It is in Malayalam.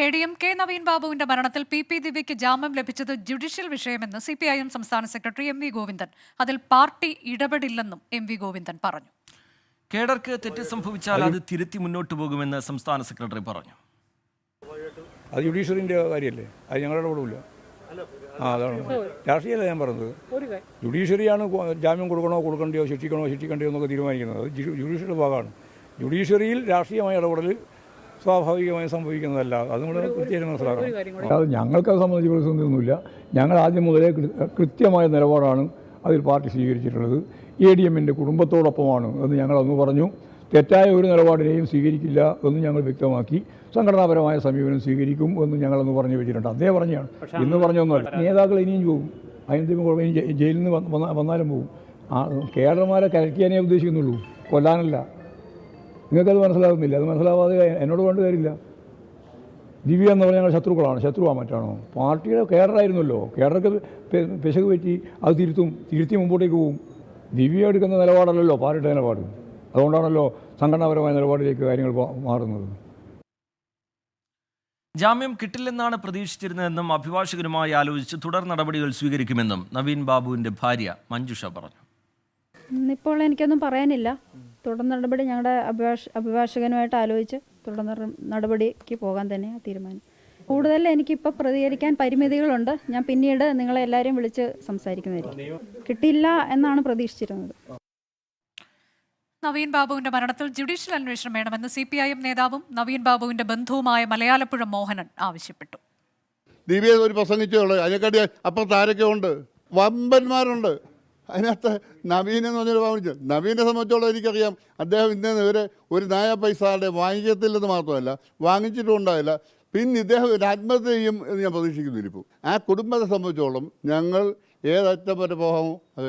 ADM കെ നവീൻ ബാബുവിന്റെ മരണത്തിൽ പി ദിവ്യയ്ക്ക് ജാമ്യം ലഭിച്ചത് ജുഡീഷ്യൽ വിഷയമെന്ന് CPIM സംസ്ഥാന സെക്രട്ടറി MV ഗോവിന്ദൻ. അതിൽ പാർട്ടി ഇടപെടില്ലെന്നും MV ഗോവിന്ദൻ പറഞ്ഞു. കേഡർക്ക് തെറ്റ് സംഭവിച്ചാൽ അത് തിരുത്തി മുന്നോട്ട് പോകുമെന്ന് സംസ്ഥാന സെക്രട്ടറി പറഞ്ഞു. അത് ജുഡീഷ്യറിൻ്റെ കാര്യമല്ലേ, അത് ഞങ്ങളുടെ ഇടപെടില്ല. അതാണ് രാഷ്ട്രീയമല്ല ഞാൻ പറഞ്ഞത്. ജുഡീഷ്യറിയാണ് ജാമ്യം കൊടുക്കണോ ശിക്ഷിക്കണ്ടയോ എന്നൊക്കെ തീരുമാനിക്കുന്നത്. അത് ജുഡീഷ്യറിയുടെ ഭാഗമാണ്. ജുഡീഷ്യറിയിൽ രാഷ്ട്രീയമായ ഇടപെടൽ സ്വാഭാവികമായി സംഭവിക്കുന്നതല്ല. അത് നമ്മൾ കൃത്യമായി മനസ്സിലാക്കണം. അത് ഞങ്ങൾക്കത് സംബന്ധിച്ച് പ്രതിസന്ധിയൊന്നുമില്ല. ഞങ്ങൾ ആദ്യം മുതലേ കൃത്യമായ നിലപാടാണ് അതിൽ പാർട്ടി സ്വീകരിച്ചിട്ടുള്ളത്. ADMൻ്റെ കുടുംബത്തോടൊപ്പമാണ് എന്ന് ഞങ്ങളന്ന് പറഞ്ഞു. തെറ്റായ ഒരു നിലപാടിനെയും സ്വീകരിക്കില്ല എന്ന് ഞങ്ങൾ വ്യക്തമാക്കി. സംഘടനാപരമായ സമീപനം സ്വീകരിക്കും എന്ന് ഞങ്ങളന്ന് പറഞ്ഞു വെച്ചിട്ടുണ്ട്. അതേ പറഞ്ഞാണ്, ഇന്ന് പറഞ്ഞൊന്നുമല്ല. നേതാക്കൾ ഇനിയും പോകും, അതിനെന്തെങ്കിലും കുഴപ്പം ജയിലിൽ നിന്ന് വന്നാലും പോകും. കേഡർമാരെ കലക്കിയാനേ ഉദ്ദേശിക്കുന്നുള്ളൂ, കൊല്ലാനല്ല. നിങ്ങൾക്കത് മനസ്സിലാകുന്നില്ല. അത് മനസ്സിലാവാതെ എന്നോട് കൊണ്ട് കാര്യമില്ല. ദിവ്യ എന്ന് പറഞ്ഞാൽ ഞങ്ങൾ ശത്രുവാ മറ്റാണോ? പാർട്ടിയുടെ കേഡറായിരുന്നല്ലോ. കേഡർക്ക് പിശക് പറ്റി, അത് തിരുത്തി മുമ്പോട്ടേക്ക് പോകും. ദിവ്യ എടുക്കുന്ന നിലപാടല്ലല്ലോ പാർട്ടിയുടെ നിലപാട്. അതുകൊണ്ടാണല്ലോ സംഘടനാപരമായ നിലപാടിലേക്ക് കാര്യങ്ങൾ മാറുന്നത്. ജാമ്യം കിട്ടില്ലെന്നാണ് പ്രതീക്ഷിച്ചിരുന്നതെന്നും അഭിഭാഷകരുമായി ആലോചിച്ച് തുടർ നടപടികൾ സ്വീകരിക്കുമെന്നും നവീൻ ബാബുവിൻ്റെ ഭാര്യ മഞ്ജുഷ പറഞ്ഞു. ഇന്നിപ്പോൾ എനിക്കൊന്നും പറയാനില്ല. തുടർ നടപടി ഞങ്ങളുടെ അഭിഭാഷകനുമായിട്ട് ആലോചിച്ച് തുടർ നടപടിക്ക് പോകാൻ തന്നെയാണ് തീരുമാനം. കൂടുതൽ എനിക്കിപ്പോൾ പ്രതികരിക്കാൻ പരിമിതികളുണ്ട്. ഞാൻ പിന്നീട് നിങ്ങളെ എല്ലാവരെയും വിളിച്ച് സംസാരിക്കുന്നതായിരിക്കും. കിട്ടില്ല എന്നാണ് പ്രതീക്ഷിച്ചിരുന്നത്. നവീൻ ബാബുവിന്റെ മരണത്തിൽ ജുഡീഷ്യൽ അന്വേഷണം വേണമെന്ന് CPIM നേതാവും നവീൻ ബാബുവിന്റെ ബന്ധുവുമായ മലയാലപ്പുഴ മോഹനൻ ആവശ്യപ്പെട്ടു. ദിവ്യ ഒരു പ്രസംഗിച്ചുള്ളൂ, അതിനെക്കാട്ടി അപ്പുറത്ത് ആരൊക്കെ ഉണ്ട്, വമ്പന്മാരുണ്ട്. അതിനകത്ത് നവീൻ എന്ന് പറഞ്ഞൊരു ഭാവിച്ചു. നവീനെ സംബന്ധിച്ചോളം എനിക്കറിയാം, അദ്ദേഹം ഇന്നേ വരെ ഒരു നായ പൈസ ആളുടെ വാങ്ങിക്കത്തില്ലെന്ന് മാത്രമല്ല, വാങ്ങിച്ചിട്ടും ഉണ്ടായില്ല. പിന്നെ ഇദ്ദേഹം ഒരു ആത്മഹത്യ ചെയ്യും എന്ന് ഞാൻ പ്രതീക്ഷിക്കുന്നില്ല. ഇപ്പോൾ ആ കുടുംബത്തെ സംബന്ധിച്ചോളം ഞങ്ങൾ ഏതറ്റം വരെ പോകാമോ അത്